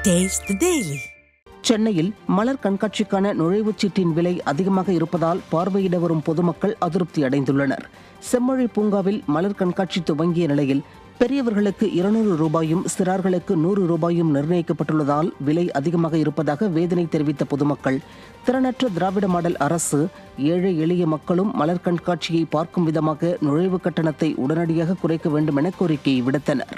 Taste the Daily. சென்னையில் மலர் கண்காட்சிக்கான நுழைவுச் சீட்டின் விலை அதிகமாக இருப்பதால் பார்வையிட வரும் பொதுமக்கள் அதிருப்தி அடைந்துள்ளனர். செம்மொழி பூங்காவில் மலர் கண்காட்சி துவங்கிய நிலையில் பெரியவர்களுக்கு 200 ரூபாயும் சிறார்களுக்கு 100 ரூபாயும் நிர்ணயிக்கப்பட்டுள்ளதால் விலை அதிகமாக இருப்பதாக வேதனை தெரிவித்த பொதுமக்கள் திறனற்ற திராவிட மாடல் அரசு ஏழை எளிய மக்களும் மலர் கண்காட்சியை பார்க்கும் விதமாக நுழைவு கட்டணத்தை உடனடியாக குறைக்க வேண்டும் என கோரிக்கை விடுத்தனர்.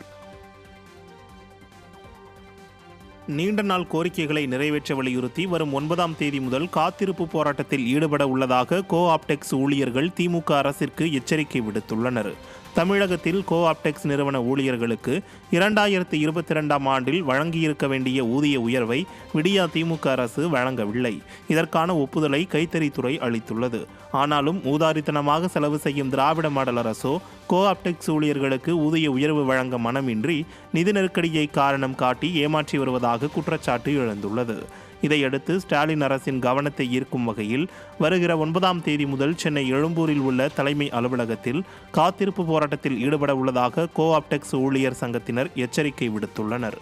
நீண்ட நாள் கோரிக்கைகளை நிறைவேற்ற வலியுறுத்தி வரும் 9ஆம் தேதி முதல் காத்திருப்பு போராட்டத்தில் ஈடுபட உள்ளதாக கோஆப்டெக்ஸ் ஊழியர்கள் திமுக அரசிற்கு எச்சரிக்கை விடுத்துள்ளனர். தமிழகத்தில் கோஆப்டெக்ஸ் நிறுவன ஊழியர்களுக்கு 2022ஆம் ஆண்டில் வழங்கியிருக்க வேண்டிய ஊதிய உயர்வை விடியா திமுக அரசு வழங்கவில்லை. இதற்கான ஒப்புதலை கைத்தறித்துறை அளித்துள்ளது. ஆனாலும் ஊதாரித்தனமாக செலவு செய்யும் திராவிட மாடல் அரசோ கோஆப்டெக்ஸ் ஊழியர்களுக்கு ஊதிய உயர்வு வழங்க மனமின்றி நிதி நெருக்கடியை காரணம் காட்டி ஏமாற்றி வருவதாக குற்றச்சாட்டு எழுந்துள்ளது. இதையடுத்து ஸ்டாலின் அரசின் கவனத்தை ஈர்க்கும் வகையில் வருகிற 9ஆம் தேதி முதல் சென்னை எழும்பூரில் உள்ள தலைமை அலுவலகத்தில் காத்திருப்பு போராட்டத்தில் ஈடுபட உள்ளதாக கோஆப்டெக்ஸ் ஊழியர் சங்கத்தினர் எச்சரிக்கை விடுத்துள்ளனர்.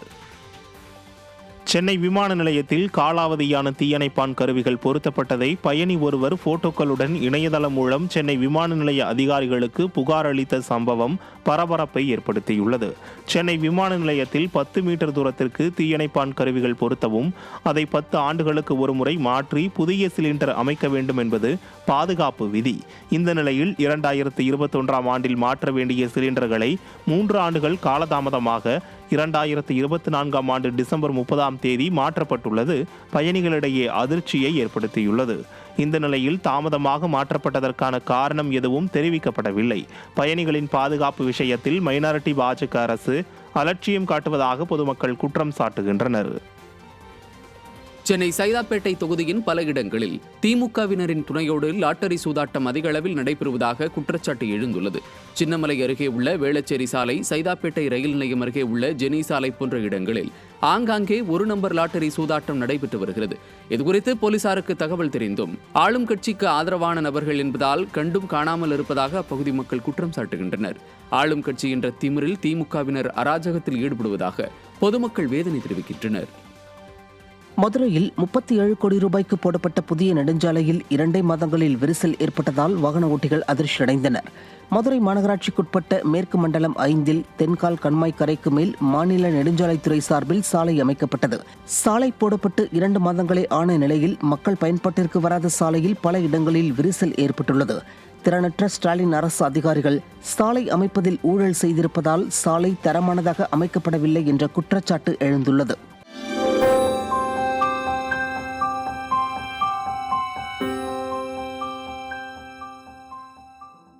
சென்னை விமான நிலையத்தில் காலாவதியான தீயணைப்பான் கருவிகள் பொருத்தப்பட்டதை பயணி ஒருவர் போட்டோக்களுடன் இணையதளம் மூலம் சென்னை விமான நிலைய அதிகாரிகளுக்கு புகார் அளித்த சம்பவம் பரபரப்பை ஏற்படுத்தியுள்ளது. சென்னை விமான நிலையத்தில் 10 மீட்டர் தூரத்திற்கு தீயணைப்பான் கருவிகள் பொருத்தவும் அதை 10 ஆண்டுகளுக்கு ஒருமுறை மாற்றி புதிய சிலிண்டர் அமைக்க வேண்டும் என்பது பாதுகாப்பு விதி. இந்த நிலையில் 2021ஆம் ஆண்டில் மாற்ற வேண்டிய சிலிண்டர்களை 3 ஆண்டுகள் காலதாமதமாக 2024ஆம் ஆண்டு டிசம்பர் 30ஆம் தேதி மாற்றப்பட்டுள்ளது பயணிகளிடையே அதிர்ச்சியை ஏற்படுத்தியுள்ளது. இந்த நிலையில் தாமதமாக மாற்றப்பட்டதற்கான காரணம் எதுவும் தெரிவிக்கப்படவில்லை. பயணிகளின் பாதுகாப்பு விஷயத்தில் மைனாரிட்டி பாஜக அரசு அலட்சியம் காட்டுவதாக பொதுமக்கள் குற்றம் சாட்டுகின்றனர். சென்னை சைதாப்பேட்டை தொகுதியின் பல இடங்களில் திமுகவினரின் துணையோடு லாட்டரி சூதாட்டம் அதிக அளவில் நடைபெறுவதாக குற்றச்சாட்டு எழுந்துள்ளது. சின்னமலை அருகே உள்ள வேளச்சேரி சாலை, சைதாப்பேட்டை ரயில் நிலையம் அருகே உள்ள ஜெனி சாலை போன்ற இடங்களில் ஆங்காங்கே 1 நம்பர் லாட்டரி சூதாட்டம் நடைபெற்று வருகிறது. இதுகுறித்து போலீசாருக்கு தகவல் தெரிந்தும் ஆளும் கட்சிக்கு ஆதரவான நபர்கள் என்பதால் கண்டும் காணாமல் இருப்பதாக அப்பகுதி மக்கள் குற்றம் சாட்டுகின்றனர். ஆளும் கட்சி என்ற திமிரில் திமுகவினர் அராஜகத்தில் ஈடுபடுவதாக பொதுமக்கள் வேதனை தெரிவிக்கின்றனர். மதுரையில் 37 கோடி ரூபாய்க்கு போடப்பட்ட புதிய நெடுஞ்சாலையில் 2 மாதங்களில் விரிசல் ஏற்பட்டதால் வாகன ஓட்டிகள் அதிர்ச்சியடைந்தனர். மதுரை மாநகராட்சிக்குட்பட்ட மேற்கு மண்டலம் 5இல் தென்கால் கண்மாய் கரைக்கு மேல் மாநில நெடுஞ்சாலைத்துறை சார்பில் சாலை அமைக்கப்பட்டது. சாலை போடப்பட்டு 2 மாதங்களே ஆன நிலையில் மக்கள் பயன்பாட்டிற்கு வராத சாலையில் பல இடங்களில் விரிசல் ஏற்பட்டுள்ளது. திறனற்ற ஸ்டாலின் அரசு அதிகாரிகள் சாலை அமைப்பதில் ஊழல் செய்திருப்பதால் சாலை தரமானதாக அமைக்கப்படவில்லை என்ற குற்றச்சாட்டு எழுந்துள்ளது.